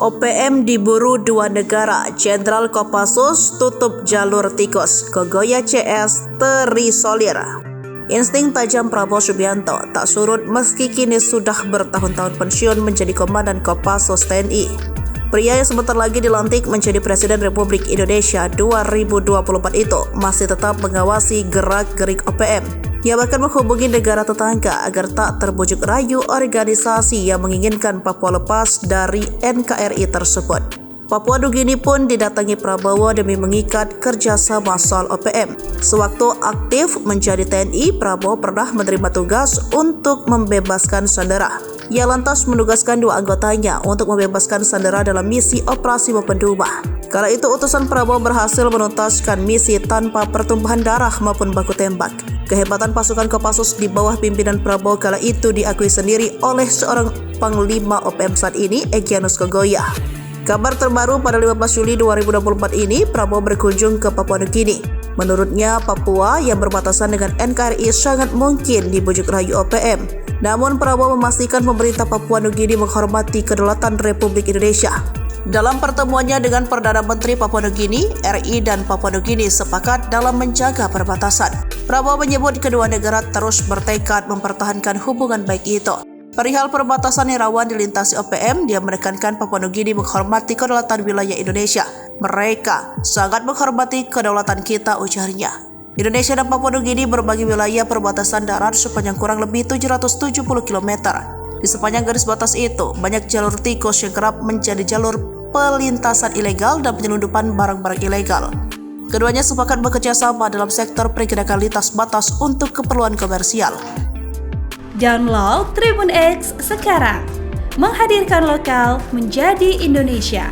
OPM diburu dua negara, Jenderal Kopassus tutup jalur tikus, Kogoya CS terisolir. Insting tajam Prabowo Subianto tak surut meski kini sudah bertahun-tahun pensiun menjadi Komandan Kopassus TNI. Pria yang sebentar lagi dilantik menjadi Presiden Republik Indonesia 2024 itu masih tetap mengawasi gerak-gerik OPM. Ia bahkan menghubungi negara tetangga agar tak terbujuk rayu organisasi yang menginginkan Papua lepas dari NKRI tersebut. Papua Nugini pun didatangi Prabowo demi mengikat kerjasama soal OPM. Sewaktu aktif menjadi TNI, Prabowo pernah menerima tugas untuk membebaskan sandera. Ia lantas menugaskan dua anggotanya untuk membebaskan sandera dalam misi operasi Bopenduma. Kala itu utusan Prabowo berhasil menuntaskan misi tanpa pertumpahan darah maupun baku tembak. Kehebatan pasukan Kopassus di bawah pimpinan Prabowo kala itu diakui sendiri oleh seorang panglima OPM saat ini, Egyanus Kogoya. Kabar terbaru pada 15 Juli 2024 ini, Prabowo berkunjung ke Papua Nugini. Menurutnya, Papua yang berbatasan dengan NKRI sangat mungkin dibujuk rayu OPM. Namun Prabowo memastikan pemerintah Papua Nugini menghormati kedaulatan Republik Indonesia. Dalam pertemuannya dengan Perdana Menteri Papua Nugini, RI dan Papua Nugini sepakat dalam menjaga perbatasan. Prabowo menyebut kedua negara terus bertekad mempertahankan hubungan baik itu. Perihal perbatasan yang rawan dilintasi OPM, dia menekankan Papua Nugini menghormati kedaulatan wilayah Indonesia. Mereka sangat menghormati kedaulatan kita, ujarnya. Indonesia dan Papua Nugini berbagi wilayah perbatasan darat sepanjang kurang lebih 770 km. Di sepanjang garis batas itu, banyak jalur tikus yang kerap menjadi jalur pelintasan ilegal dan penyelundupan barang-barang ilegal. Keduanya sepakat bekerja sama dalam sektor pergerakan lintas batas untuk keperluan komersial. Download Tribun X sekarang, menghadirkan lokal menjadi Indonesia.